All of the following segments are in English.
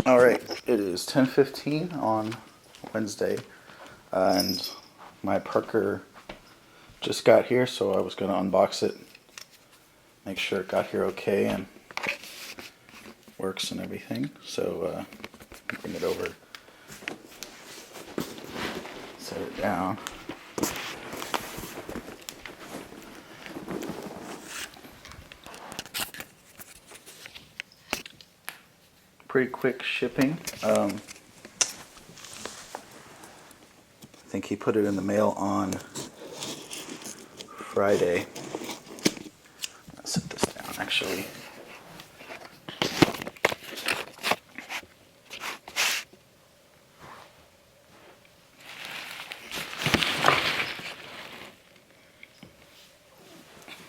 Alright, it is 10:15 on Wednesday, and my Parker just got here, so I was going to unbox it, make sure it got here okay and works and everything. So bring it over, set it down. Pretty quick shipping. I think he put it in the mail on Friday. I'll set this down actually.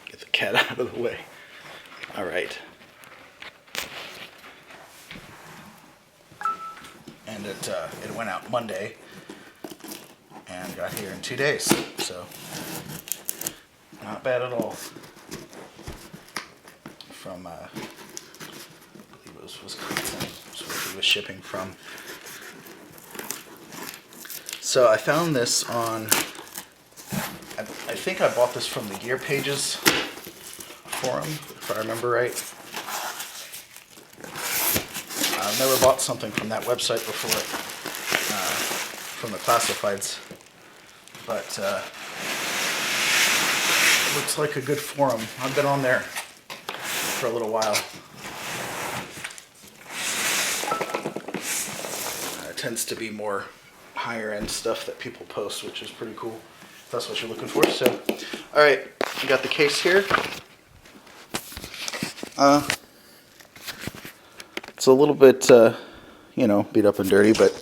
Get the cat out of the way. All right. And it went out Monday and got here in 2 days, so not bad at all. From I believe it was Wisconsin, that's where he was shipping from. So I found this on, I think I bought this from the Gear Pages forum, if I remember right. I've never bought something from that website before, from the classifieds, but it looks like a good forum. I've been on there for a little while. It tends to be more higher end stuff that people post, which is pretty cool if that's what you're looking for. So, alright, we got the case here. It's a little bit, beat up and dirty, but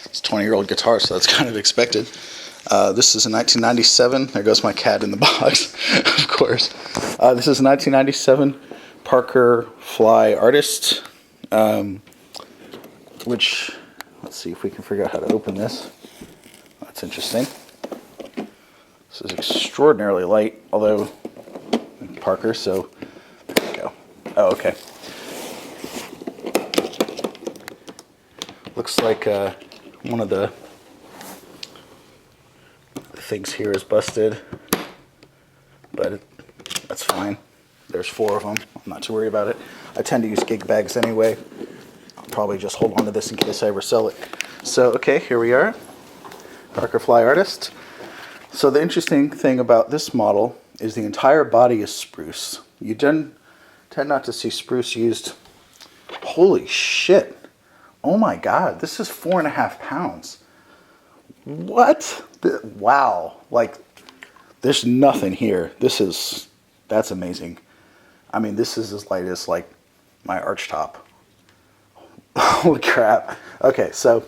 it's a 20-year-old guitar, so that's kind of expected. This is a 1997. There goes my cat in the box, of course. This is a 1997 Parker Fly Artist, which, let's see if we can figure out how to open this. That's interesting. This is extraordinarily light, although Parker, so there we go. Oh, okay. Looks like one of the things here is busted, but that's fine. There's 4 of them. I'm not too worried about it. I tend to use gig bags anyway. I'll probably just hold on to this in case I ever sell it. So, okay, here we are. Parker Fly Artist. So the interesting thing about this model is the entire body is spruce. You tend not to see spruce used. Holy shit. Oh my god, this is 4.5 pounds. What? Wow. Like, there's nothing here. That's amazing. I mean, this is as light as, like, my arch top. Holy crap. Okay, so,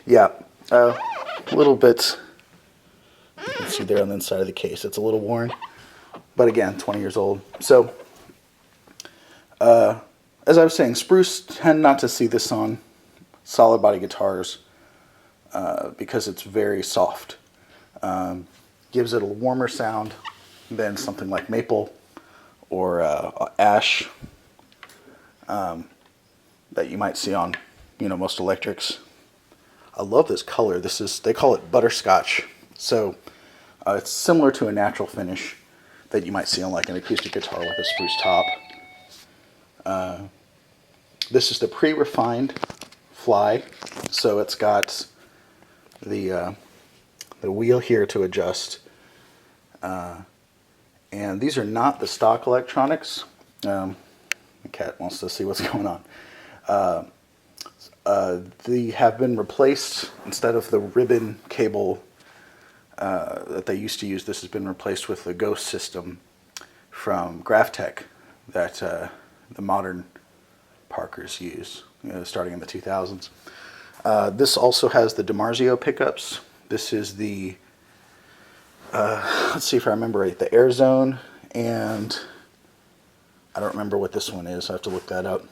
yeah, a little bit, you can see there on the inside of the case, it's a little worn. But again, 20 years old. So, as I was saying, spruce tend not to see this on solid body guitars because it's very soft. Gives it a warmer sound than something like maple or ash that you might see on, most electrics. I love this color. They call it butterscotch. So it's similar to a natural finish that you might see on like an acoustic guitar like a Spruce top. This is the pre-refined Fly, so it's got the wheel here to adjust, and these are not the stock electronics. The cat wants to see what's going on. They have been replaced. Instead of the ribbon cable that they used to use, this has been replaced with the Ghost system from Graphtec that the modern Parkers use, starting in the 2000s. This also has the DiMarzio pickups. This is the, let's see if I remember right, the Air Zone, and I don't remember what this one is. I have to look that up.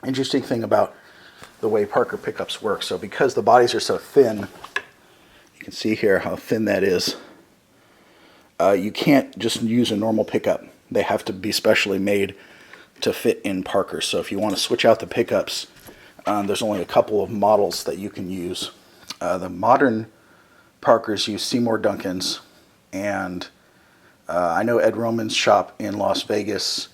Interesting thing about the way Parker pickups work. So because the bodies are so thin, you can see here how thin that is. You can't just use a normal pickup. They have to be specially made to fit in Parker. So if you want to switch out the pickups, There's only a couple of models that you can use. The modern Parkers use Seymour Duncans, and I know Ed Roman's shop in Las Vegas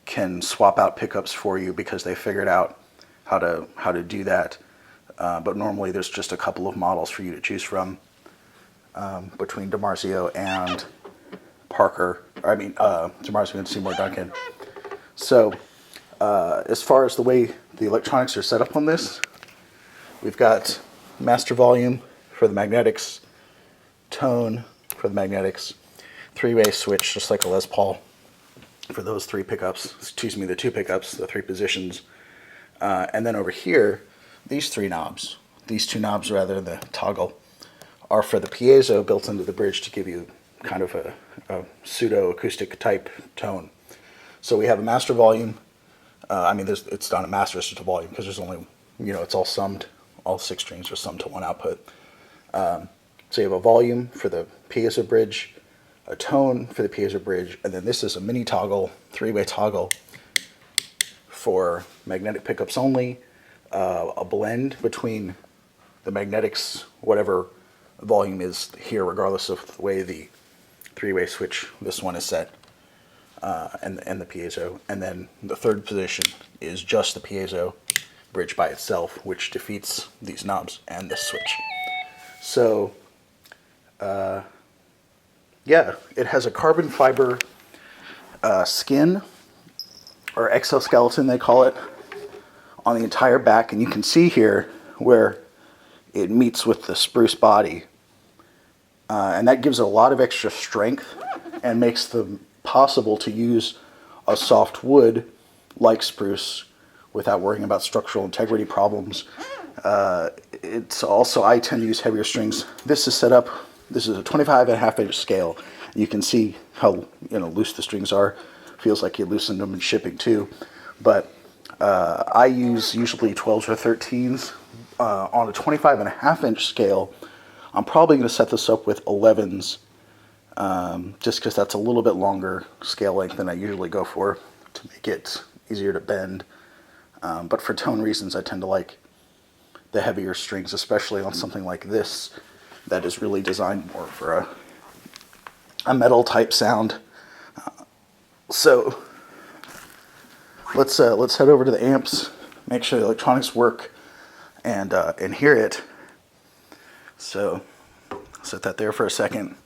can swap out pickups for you because they figured out how to do that. But normally there's just a couple of models for you to choose from between DiMarzio and Parker. DiMarzio and Seymour Duncan. So as far as the way the electronics are set up on this, we've got master volume for the magnetics, tone for the magnetics, three-way switch just like a Les Paul for those three pickups, the two pickups, the three positions. And then over here, these two knobs rather, the toggle, are for the piezo built into the bridge to give you kind of a pseudo acoustic type tone. So we have a master volume. It's not a master, it's just a volume because there's only, it's all summed. All 6 strings are summed to one output. So you have a volume for the piezo bridge, a tone for the piezo bridge, and then this is a mini toggle, 3-way toggle for magnetic pickups only, a blend between the magnetics, whatever volume is here, regardless of the way the 3-way switch, this one is set, and the piezo. And then the third position is just the piezo bridge by itself, which defeats these knobs and this switch. So, yeah, it has a carbon fiber skin, or exoskeleton they call it, on the entire back, and you can see here where it meets with the spruce body, and that gives it a lot of extra strength and makes them possible to use a soft wood like spruce without worrying about structural integrity problems. It's also, I tend to use heavier strings. This is set up, this is a 25.5-inch scale. You can see how loose the strings are. Feels like you loosened them in shipping too. But I use usually 12s or 13s. On a 25.5-inch scale, I'm probably going to set this up with 11s, just because that's a little bit longer scale length than I usually go for to make it easier to bend. But for tone reasons, I tend to like the heavier strings, especially on something like this that is really designed more for a metal type sound. So let's head over to the amps, make sure the electronics work, and hear it. So set that there for a second.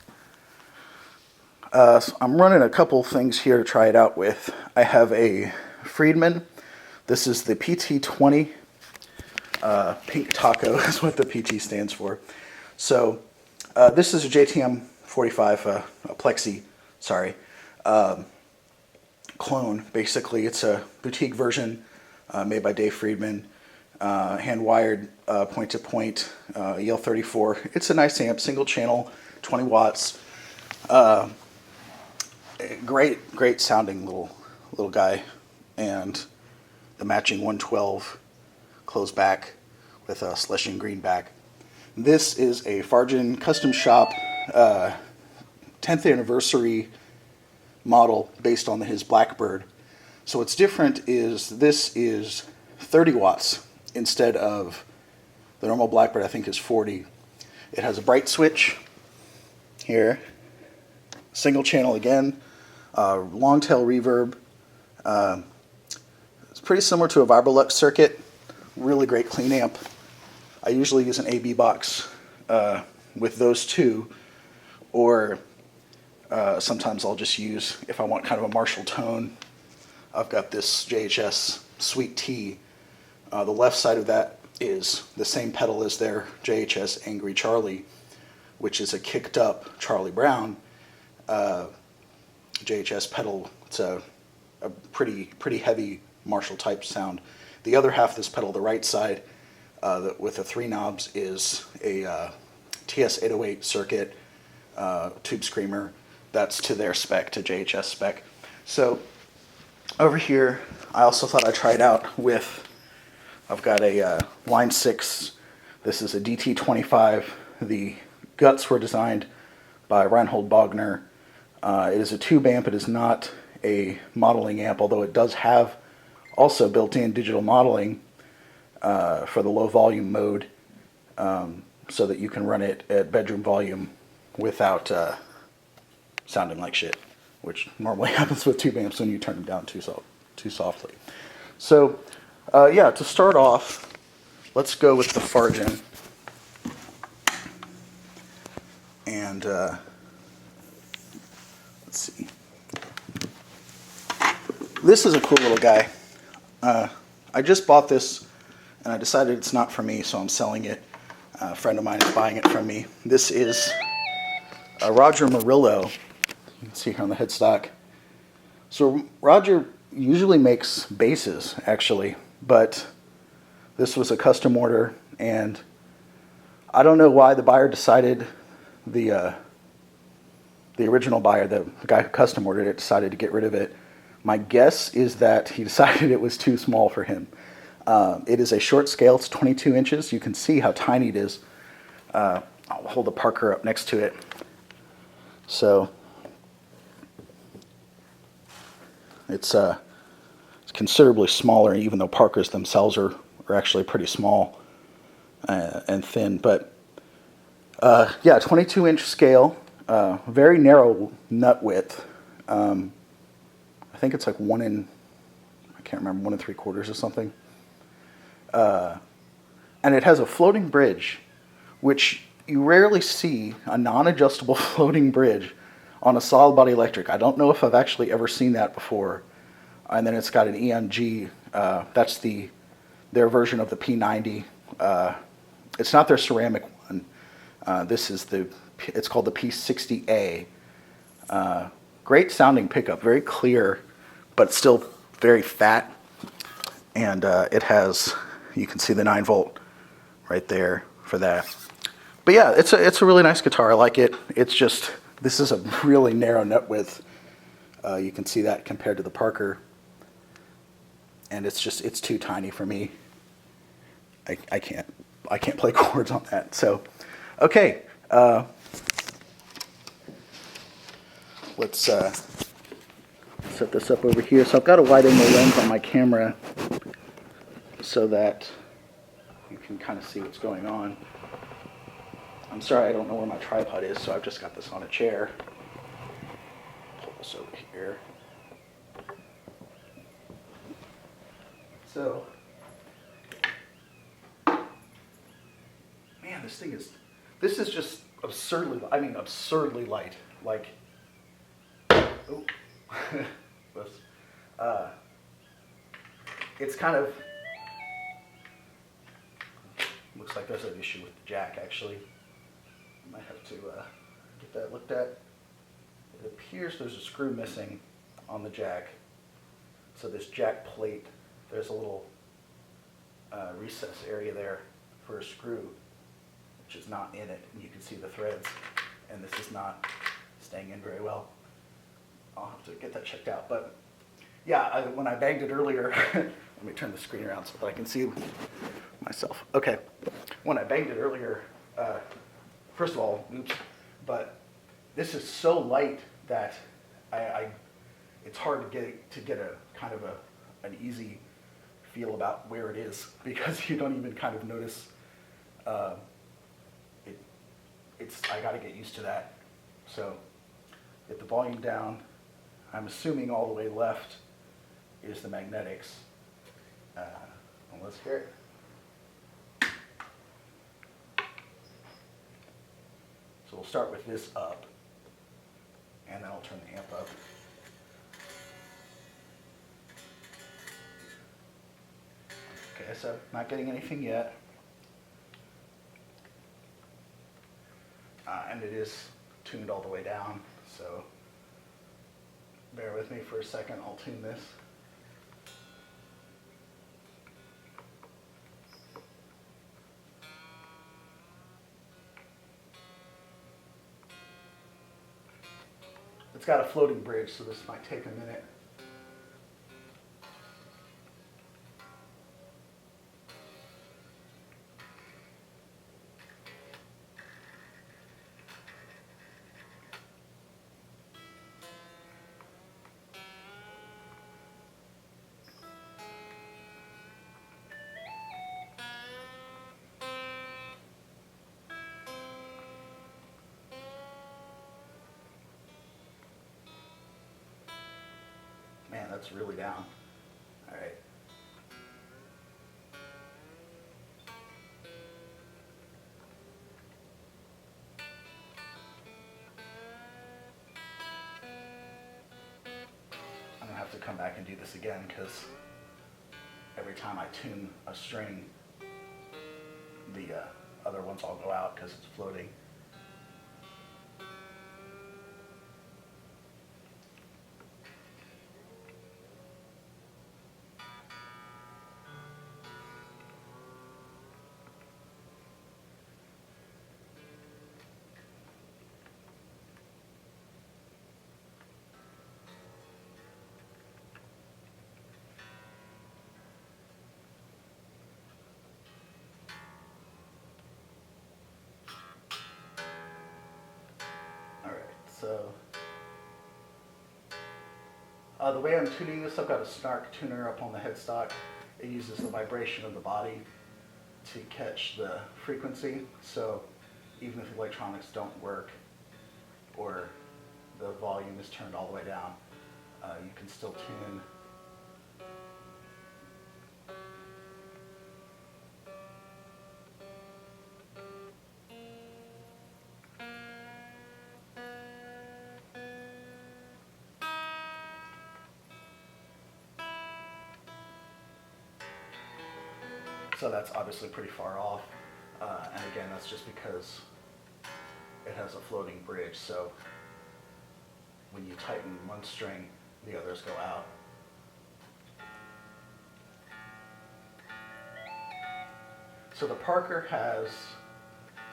So I'm running a couple things here to try it out with. I have a Friedman. This is the PT20. Pink Taco is what the PT stands for. So this is a JTM 45, a Plexi, clone. Basically, it's a boutique version made by Dave Friedman, hand-wired, point-to-point, EL34. It's a nice amp, single channel, 20 watts. Great sounding little guy, and the matching 112 closed back with a sleshing green back. This is a Fargen Custom Shop 10th anniversary model based on his Blackbird. So what's different is this is 30 watts instead of the normal Blackbird, I think, is 40. It has a bright switch here, single channel again, long tail reverb. It's pretty similar to a Vibrolux circuit. Really great clean amp. I usually use an AB box with those two, or sometimes I'll just use, if I want kind of a Marshall tone, I've got this JHS Sweet Tea. The left side of that is the same pedal as their JHS Angry Charlie, which is a kicked up Charlie Brown JHS pedal. It's a pretty heavy Marshall type sound. The other half of this pedal, the right side, with the 3 knobs, is a TS-808 circuit tube screamer. That's to their spec, to JHS spec. So over here, I also thought I'd try it out with, I've got a Line 6. This is a DT25. The guts were designed by Reinhold Bogner. It is a tube amp. It is not a modeling amp, although it does have also built-in digital modeling. for the low volume mode, so that you can run it at bedroom volume without sounding like shit, which normally happens with tube amps when you turn them down too softly. So yeah, to start off, let's go with the Fargen. And let's see. This is a cool little guy. I just bought this and I decided it's not for me, so I'm selling it. A friend of mine is buying it from me. This is a Roger Murillo. You can see here on the headstock. So Roger usually makes basses, actually, but this was a custom order, and I don't know why the buyer decided, the original buyer, the guy who custom ordered it, decided to get rid of it. My guess is that he decided it was too small for him. It is a short scale. It's 22 inches. You can see how tiny it is. I'll hold the Parker up next to it. So it's considerably smaller, even though Parkers themselves are actually pretty small and thin. But yeah, 22-inch scale, very narrow nut width. I think it's like I can't remember, 1 3/4 or something. And it has a floating bridge, which you rarely see, a non-adjustable floating bridge on a solid body electric. I don't know if I've actually ever seen that before. And then it's got an EMG. That's their version of the P90. It's not their ceramic one. This is it's called the P60A. Great sounding pickup, very clear, but still very fat. And it has, you can see the 9-volt right there for that. But yeah, it's a really nice guitar. I like it. It's just, this is a really narrow nut width. You can see that compared to the Parker. And it's too tiny for me. I can't play chords on that. So, okay. Let's set this up over here. So I've got a wide angle lens on my camera so that you can kind of see what's going on. I'm sorry, I don't know where my tripod is, so I've just got this on a chair. Pull this over here. So, man, this is just absurdly light. Like, oh, it's kind of, looks like there's an issue with the jack, actually. I might have to get that looked at. It appears there's a screw missing on the jack. So this jack plate, there's a little recess area there for a screw, which is not in it. And you can see the threads, and this is not staying in very well. I'll have to get that checked out. But yeah, when I banged it earlier, let me turn the screen around so that I can see myself. Okay, when I banged it earlier, first of all, oops, but this is so light that it's hard to get a kind of an easy feel about where it is, because you don't even kind of notice. I got to get used to that. So get the volume down. I'm assuming all the way left is the magnetics. Let's hear it. So we'll start with this up, and then I'll turn the amp up. Okay, so not getting anything yet. And it is tuned all the way down, so bear with me for a second. I'll tune this. It's got a floating bridge, so this might take a minute. that's really down. All right. I'm gonna have to come back and do this again because every time I tune a string, the other ones all go out because it's floating. So the way I'm tuning this, I've got a snark tuner up on the headstock. It uses the vibration of the body to catch the frequency. So even if the electronics don't work or the volume is turned all the way down, you can still tune. So that's obviously pretty far off. And again, that's just because it has a floating bridge. So when you tighten one string, the others go out. So the Parker has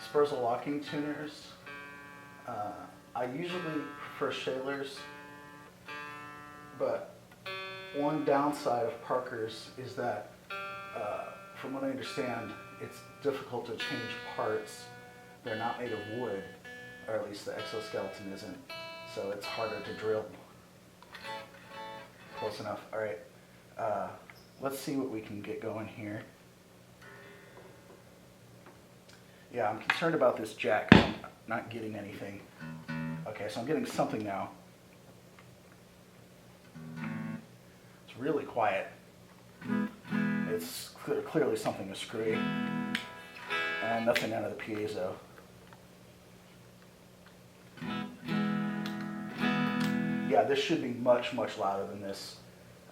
Spruce locking tuners. I usually prefer Shaler's, but one downside of Parker's is that from what I understand, it's difficult to change parts. They're not made of wood, or at least the exoskeleton isn't, so it's harder to drill. Close enough. All right, let's see what we can get going here. Yeah, I'm concerned about this jack. I'm not getting anything. Okay, so I'm getting something now. It's really quiet. It's clearly something is screwy, and nothing out of the piezo. Yeah, this should be much, much louder than this.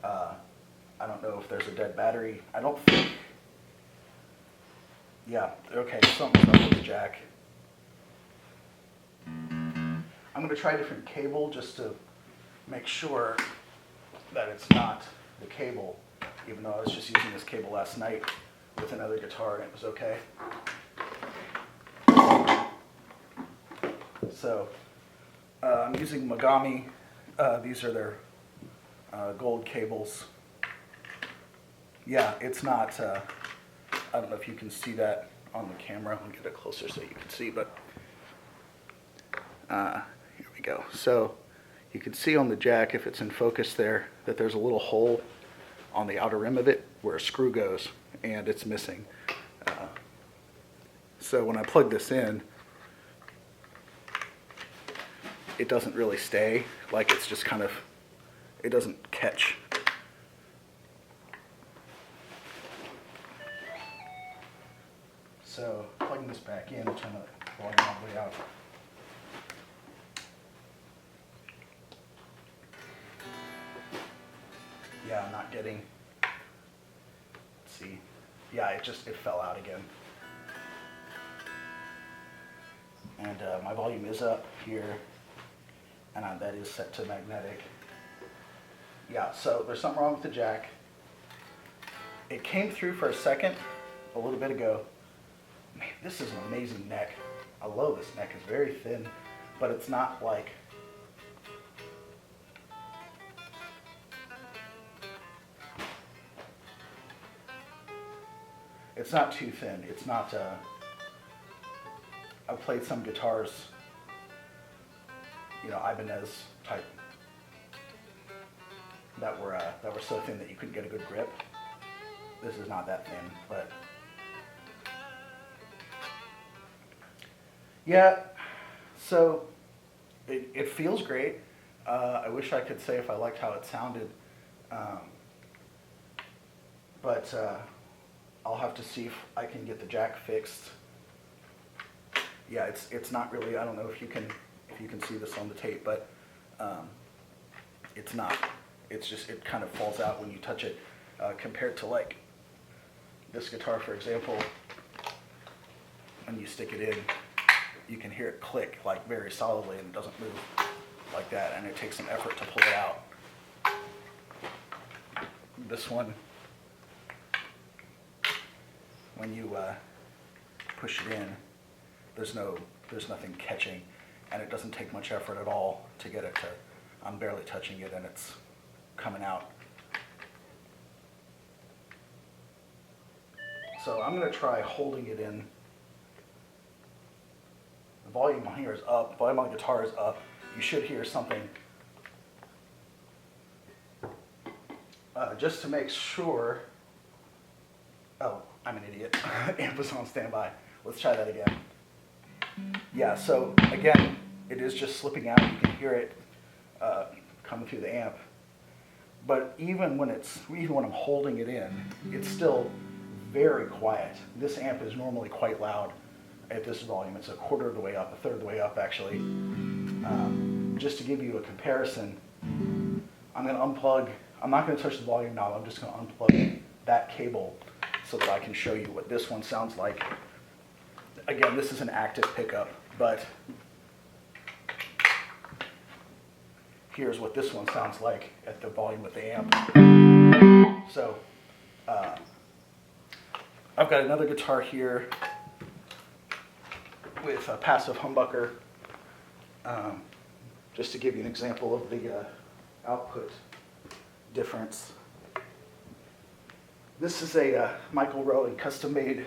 I don't know if there's a dead battery. I don't think. Yeah, okay, something's up with the jack. I'm going to try a different cable just to make sure that it's not the cable, even though I was just using this cable last night with another guitar and it was okay. So I'm using Megami. These are their gold cables. Yeah, it's not, I don't know if you can see that on the camera. I'll get it closer so you can see, but here we go. So you can see on the jack, if it's in focus there, that there's a little hole on the outer rim of it where a screw goes, and it's missing. So when I plug this in, it doesn't really stay, like it's just kind of, it doesn't catch. So plugging this back in, turn the volume all the way out. Yeah, I'm not getting, let's see. Yeah, it fell out again. And my volume is up here, and that is set to magnetic. Yeah, so there's something wrong with the jack. It came through for a second, a little bit ago. Man, this is an amazing neck. I love this neck. It's very thin, but it's not like, it's not too thin. It's not, I've played some guitars, you know, Ibanez type, that were so thin that you couldn't get a good grip. This is not that thin, but yeah, so it feels great. I wish I could say if I liked how it sounded. Um, but I'll have to see if I can get the jack fixed. Yeah, it's not really, I don't know if you can see this on the tape, but it's not. It's just, it kind of falls out when you touch it, compared to like this guitar, for example. When you stick it in, you can hear it click like very solidly, and it doesn't move like that, and it takes some effort to pull it out. This one, when you push it in, there's nothing catching, and it doesn't take much effort at all to get it to, I'm barely touching it and it's coming out. So I'm going to try holding it in. The volume on here is up, the volume on the guitar is up. You should hear something. Just to make sure. Oh, I'm an idiot. Amp was on standby. Let's try that again. Yeah, so again, it is just slipping out. You can hear it coming through the amp. But even when I'm holding it in, it's still very quiet. This amp is normally quite loud at this volume. It's a quarter of the way up, a third of the way up actually. Just to give you a comparison, I'm going to unplug. I'm not going to touch the volume knob. I'm just going to unplug that cable so that I can show you what this one sounds like. Again, this is an active pickup, but here's what this one sounds like at the volume with the amp. So I've got another guitar here with a passive humbucker, just to give you an example of the output difference. This is a Michael Rowley custom-made,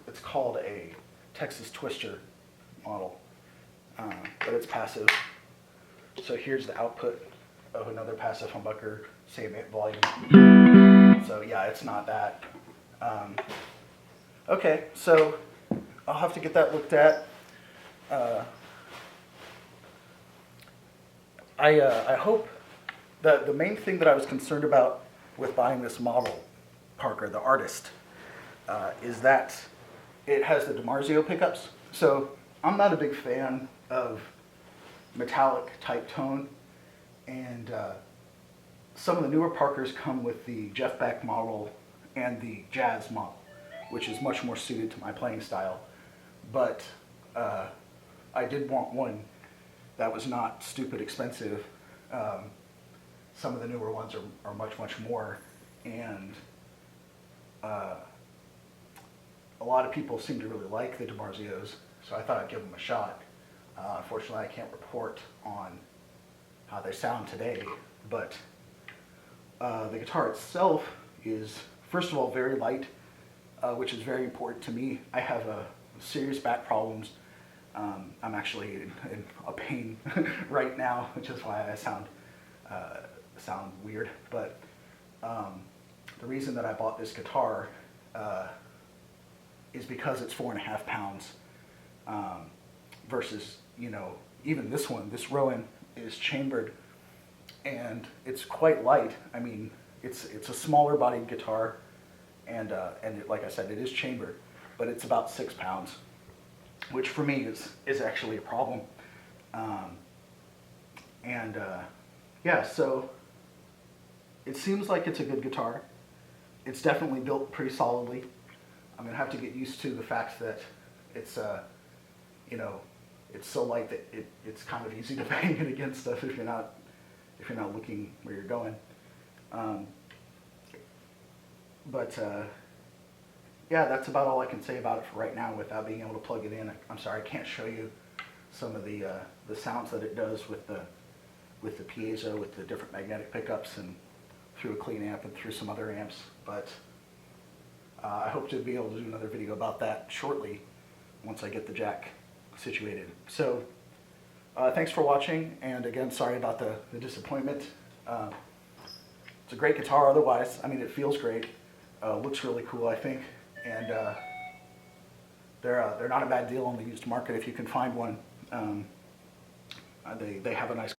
it's called a Texas Twister model, but it's passive. So here's the output of another passive humbucker, same volume. So yeah, it's not that. Okay, so I'll have to get that looked at. I hope that the main thing that I was concerned about with buying this model, Parker, the artist, is that it has the DiMarzio pickups. So I'm not a big fan of metallic type tone, and some of the newer Parkers come with the Jeff Beck model and the Jazz model, which is much more suited to my playing style. But I did want one that was not stupid expensive. Some of the newer ones are much, much more, and a lot of people seem to really like the DiMarzios, so I thought I'd give them a shot. Unfortunately, I can't report on how they sound today, but the guitar itself is, first of all, very light, which is very important to me. I have serious back problems. I'm actually in a pain right now, which is why I sound weird. But the reason that I bought this guitar is because it's 4.5 pounds versus, you know, even this one, this Rowan is chambered, and it's quite light. I mean, it's a smaller bodied guitar, and like I said, it is chambered, but it's about 6 pounds, which for me is actually a problem. Yeah, so it seems like it's a good guitar. It's definitely built pretty solidly. I'm gonna have to get used to the fact that it's you know, it's so light that it's kind of easy to bang it against stuff if you're not looking where you're going. Yeah, that's about all I can say about it for right now without being able to plug it in. I'm sorry, I can't show you some of the sounds that it does with the piezo, with the different magnetic pickups, and through a clean amp and through some other amps. But I hope to be able to do another video about that shortly once I get the jack situated. So thanks for watching, and again, sorry about the disappointment. It's a great guitar otherwise. I mean, it feels great, looks really cool, I think, and they're not a bad deal on the used market if you can find one. They have a nice